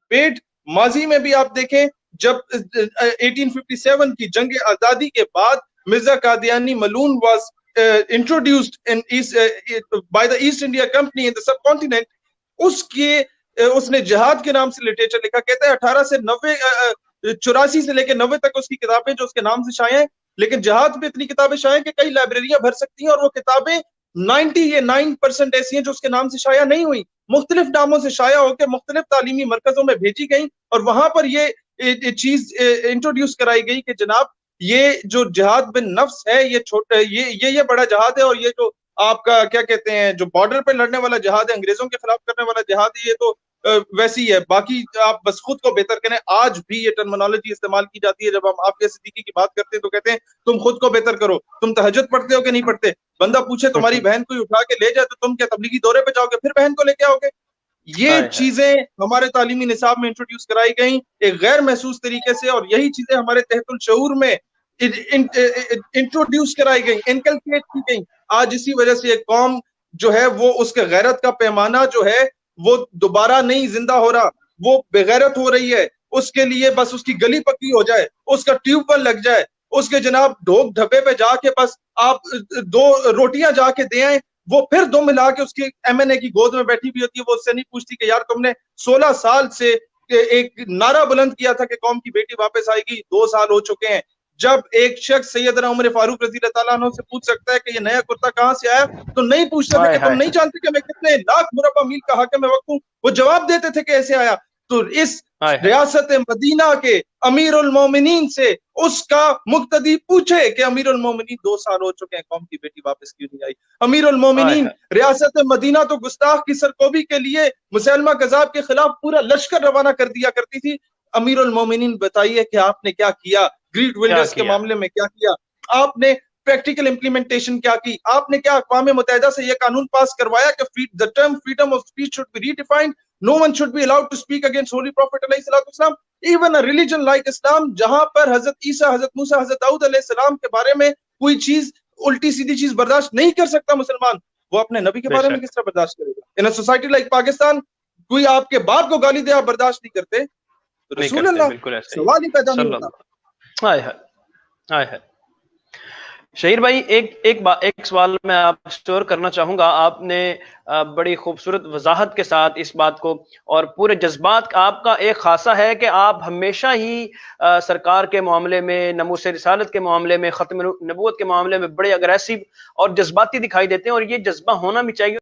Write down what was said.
Paid. माजी में भी आप देखें, जब 1857 की जंग आजादी के बाद मिर्जा कादियानी मलून was introduced in by the East India Company in the subcontinent, उसने जिहाद के नाम से लिटरेचर लिखा। कहता है 84 से लेकर 90 तक उसकी किताबें जो उसके नाम से शाये हैं, लेकिन जिहाद पे इतनी किताबें शाये कि कई लाइब्रेरियां भर सकती हैं, और वो किताबें 99% ऐसी हैं जो उसके नाम से शाया नहीं हुई, मुख्तलिफ नामों से शाया होकर मुख्तलिफ तालीमी मरकजों में भेजी गई, और वहां पर ये चीज इंट्रोड्यूस कराई गई कि जनाब ये जो जिहाद बिन नफ्स है, ये छोटा ये बड़ा जिहाद है, और ये जो आपका क्या कहते हैं जो बॉर्डर पे लड़ने वाला जिहाद है, अंग्रेजों के खिलाफ करने वाला जिहाद है, ये तो वैसी है। बाकी आप बस खुद को बेहतर करें। आज भी ये टर्मिनोलॉजी इस्तेमाल की जाती है, जब हम आफिया सिद्दीकी की बात करते हैं तो कहते हैं तुम खुद को बेहतर करो, तुम तहज्जुद पढ़ते हो कि नहीं पढ़ते। बंदा पूछे तुम्हारी बहन कोई उठा के ले जाए तो तुम क्या तबलीगी दौरे पे जाओगे, फिर बहन को लेके आओगे? ये चीजें हमारे तालीमी निसाब में इंट्रोड्यूस कराई गई एक गैर महसूस तरीके से, और यही चीजें हमारे तहतुल शऊर में इंट्रोड्यूस कराई गई, इनकलकेट की गई। आज इसी वजह से एक कौम जो है वो उसके गैरत का पैमाना जो है वो दोबारा नहीं जिंदा हो रहा, वो बेगैरत हो रही है। उसके लिए बस उसकी गली पक्की हो जाए, उसका ट्यूबवेल लग जाए, उसके जनाब ढोक ढब्बे पे जाके बस आप 2 रोटियां जाके दे आए, वो फिर 2 मिला के उसकी MNA की गोद में बैठी भी होती है, वो उससे नहीं पूछती कि यार तुमने 16 साल से एक नारा बुलंद किया था कि कौम की बेटी वापस आएगी, 2 साल हो चुके हैं। जब एक शख्स सैयदना उमर फारूक रज़ी अल्लाह तआला अन्हु से पूछ सकता है कि ये नया कुर्ता कहां से आया, तो नहीं पूछते थे कि तुम नहीं जानते कि मैं कितने लाख मुरब्बा मील का हाकिम वक्त हूं, वो जवाब देते थे कि ऐसे आया। तो इस रियासत मदीना के अमीरुल मोमिनीन से उसका मुक्तदी पूछे कि अमीरुल मोमिनीन 2 साल हो चुके हैं, कौम की बेटी वापस क्यों नहीं आई? अमीरुल मोमिनीन रियासत मदीना तो गुस्ताख की सरकोबी के लिए मुसैलमा कज़ाब के खिलाफ पूरा लश्कर रवाना कर दिया करती थी। अमीरुल मोमिनीन बताइए कि आपने क्या किया? ग्रीड विल्डर्स के मामले में क्या किया आपने? प्रैक्टिकल इंप्लीमेंटेशन क्या की आपने? क्या अक़वाम मुत्तहिदा से यह कानून पास करवाया कि the term freedom of speech should be redefined, no one should be allowed to speak against holy prophet अलैहिस्सलाम, even a religion like Islam, जहां पर हजरत ईसा, हजरत मूसा, हजरत दाऊद अलैहिस्सलाम के बारे में कोई चीज उल्टी सीधी चीज बर्दाश्त नहीं कर सकता मुसलमान, वो अपने नबी के बारे में किस तरह बर्दाश्त करेगा? इन अ सोसाइटी लाइक पाकिस्तान कोई आपके बाप को गाली दे, आप बर्दाश्त नहीं करते, तो रसूल अल्लाह सवाल ही पैदा नहीं होता। शहीर भाई एक सवाल मैं आप स्टोर करना चाहूंगा। आपने बड़ी खूबसूरत वजाहत के साथ इस बात को और पूरे जज्बात, आपका एक खासा है कि आप हमेशा ही सरकार के मामले में, नमूस रिसालत के मामले में, खत्म नबूवत के मामले में बड़े अग्रेसिव और जज्बाती दिखाई देते हैं, और ये जज्बा होना भी चाहिए।